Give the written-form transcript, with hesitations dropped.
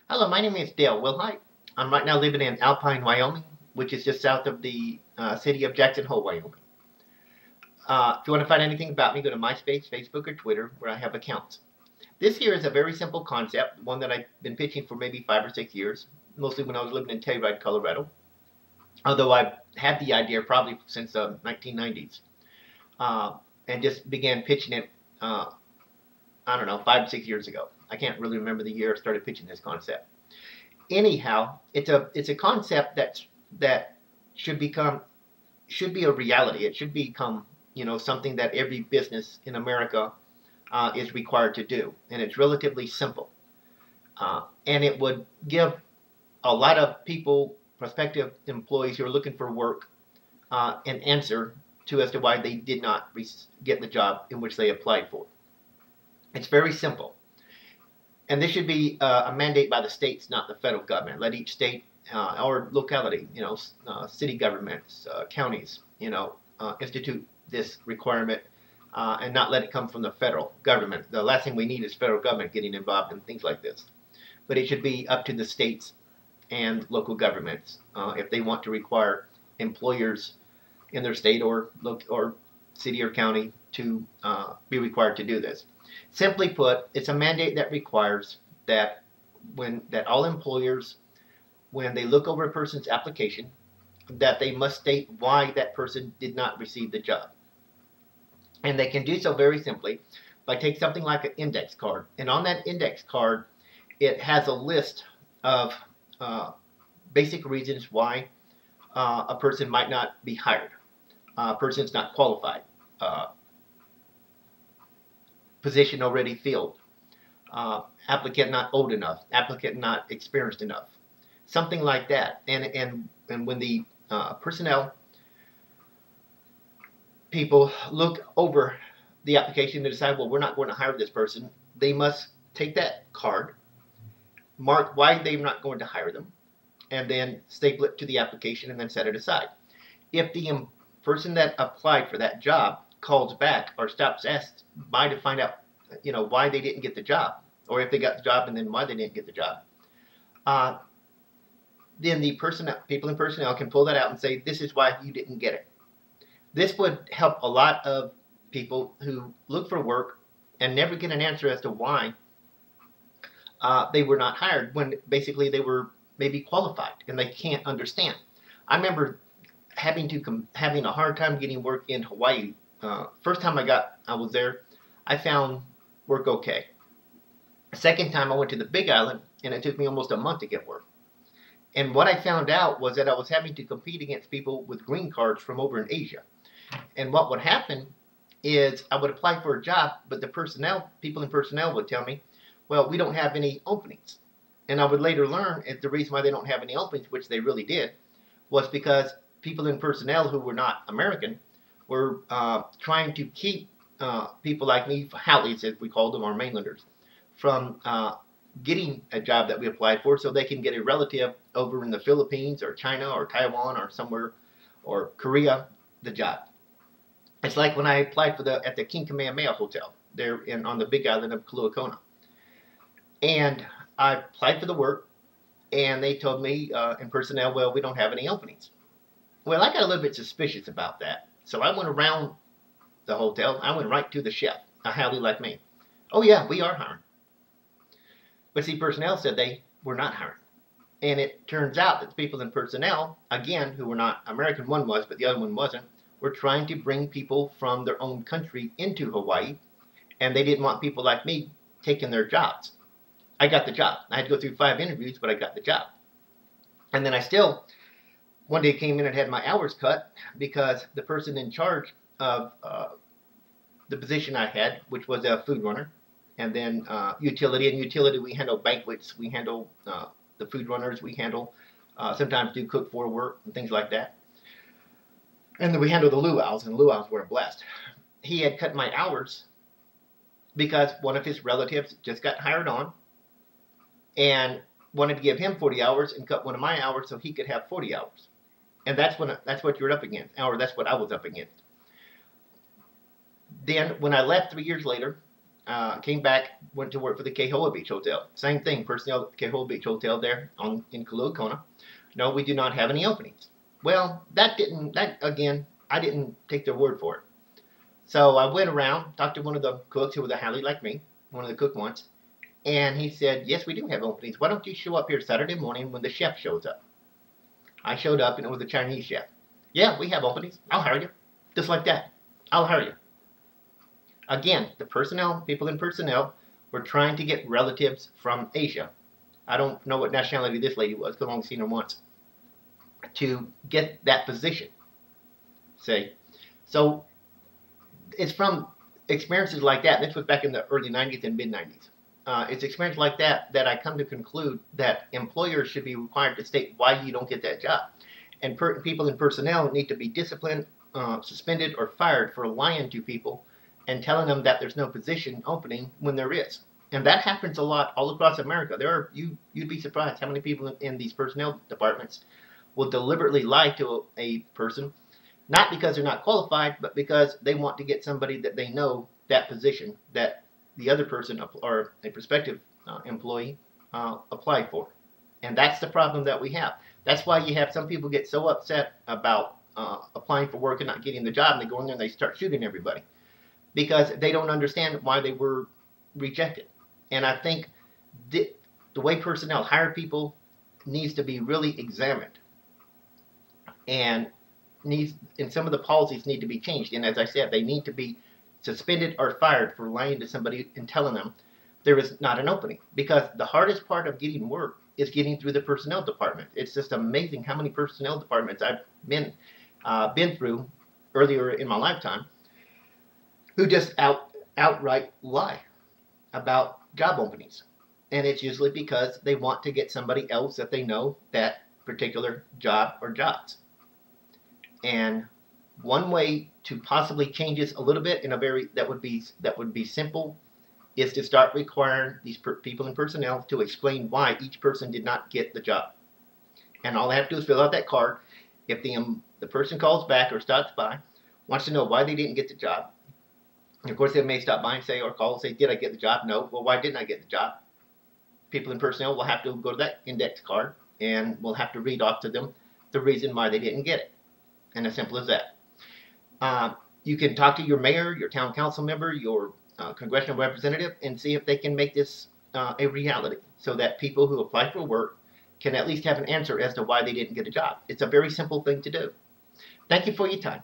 Hello, my name is Dale Wilhite. I'm right now living in Alpine, Wyoming, which is just south of the city of Jackson Hole, Wyoming. If you want to find anything about me, go to MySpace, Facebook, or Twitter, where I have accounts. This here is a very simple concept, one that I've been pitching for maybe 5 or 6 years, mostly when I was living in Telluride, Colorado. Although I've had the idea probably since the 1990s, and just began pitching it. I don't know, 5 or 6 years ago. I can't really remember the year I started pitching this concept. Anyhow, it's a concept that should become should be a reality. It should become something that every business in America is required to do, and it's relatively simple. And it would give a lot of people, prospective employees who are looking for work, an answer to as to why they did not get the job in which they applied for. It's very simple. And this should be a mandate by the states, not the federal government. Let each state or locality, city governments, counties, institute this requirement and not let it come from the federal government. The last thing we need is federal government getting involved in things like this. But it should be up to the states and local governments if they want to require employers in their state or city or county to be required to do this. Simply put, it's a mandate that requires that all employers, when they look over a person's application, that they must state why that person did not receive the job. And they can do so very simply by taking something like an index card. And on that index card, it has a list of basic reasons why a person might not be hired. A person's not qualified. Position already filled. Applicant not old enough. Applicant not experienced enough. Something like that. And when the personnel people look over the application and decide, well, we're not going to hire this person, they must take that card, mark why they're not going to hire them, and then staple it to the application and then set it aside. If the person that applied for that job calls back or stops asked by to find out, why they didn't get the job, or if they got the job and then why they didn't get the job, then the people in personnel can pull that out and say, this is why you didn't get it. This would help a lot of people who look for work and never get an answer as to why they were not hired when basically they were maybe qualified and they can't understand. I remember having a hard time getting work in Hawaii. First time I was there, I found work okay. Second time I went to the Big Island, and it took me almost a month to get work. And what I found out was that I was having to compete against people with green cards from over in Asia. And what would happen is I would apply for a job, but people in personnel would tell me, well, we don't have any openings. And I would later learn that the reason why they don't have any openings, which they really did, was because people in personnel who were not American were trying to keep people like me, Halleys as we called them, or mainlanders, from getting a job that we applied for so they can get a relative over in the Philippines or China or Taiwan or somewhere, or Korea, the job. It's like when I applied at the King Kamehameha Hotel there on the Big Island of Kaluakona. And I applied for the work, and they told me in personnel, well, we don't have any openings. Well, I got a little bit suspicious about that. So I went around the hotel. I went right to the chef, a Halley like me. Oh, yeah, we are hiring. But see, personnel said they were not hiring. And it turns out that the people in personnel, again, who were not American, one was, but the other one wasn't, were trying to bring people from their own country into Hawaii, and they didn't want people like me taking their jobs. I got the job. I had to go through 5 interviews, but I got the job. And then one day came in and had my hours cut because the person in charge of the position I had, which was a food runner, and then utility. And utility, we handle banquets, we handle the food runners, we handle sometimes do cook for work and things like that. And then we handle the luau's, and luau's were a blast. He had cut my hours because one of his relatives just got hired on and wanted to give him 40 hours and cut one of my hours so he could have 40 hours. And that's what you're up against, or that's what I was up against. Then when I left 3 years later, came back, went to work for the Kehoa Beach Hotel. Same thing, personnel at the Kehoa Beach Hotel there in Kailua Kona. No, we do not have any openings. Well, that again, I didn't take their word for it. So I went around, talked to one of the cooks who was a Haole like me, one of the cook ones, and he said, yes, we do have openings. Why don't you show up here Saturday morning when the chef shows up? I showed up, and it was a Chinese chef. Yeah, we have openings. I'll hire you. Just like that. I'll hire you. Again, the people in personnel were trying to get relatives from Asia. I don't know what nationality this lady was, because I've only seen her once, to get that position. See? So it's from experiences like that. This was back in the early 90s and mid 90s. It's experience like that that I come to conclude that employers should be required to state why you don't get that job. And people in personnel need to be disciplined, suspended, or fired for lying to people and telling them that there's no position opening when there is. And that happens a lot all across America. You'd be surprised how many people in these personnel departments will deliberately lie to a person, not because they're not qualified, but because they want to get somebody that they know that position that the other person or a prospective employee applied for. And that's the problem that we have. That's why you have some people get so upset about applying for work and not getting the job, and they go in there and they start shooting everybody because they don't understand why they were rejected. And I think the way personnel hire people needs to be really examined, and some of the policies need to be changed. And as I said, they need to be suspended or fired for lying to somebody and telling them there is not an opening. Because the hardest part of getting work is getting through the personnel department. It's just amazing how many personnel departments I've been through earlier in my lifetime who just outright lie about job openings. And it's usually because they want to get somebody else that they know that particular job or jobs. And one way to possibly change this a little bit in a that would be simple is to start requiring these people in personnel to explain why each person did not get the job. And all they have to do is fill out that card. If the person calls back or stops by, wants to know why they didn't get the job. And of course, they may stop by and say, or call and say, did I get the job? No. Well, why didn't I get the job? People in personnel will have to go to that index card and will have to read off to them the reason why they didn't get it. And as simple as that. You can talk to your mayor, your town council member, your congressional representative, and see if they can make this a reality so that people who apply for work can at least have an answer as to why they didn't get a job. It's a very simple thing to do. Thank you for your time.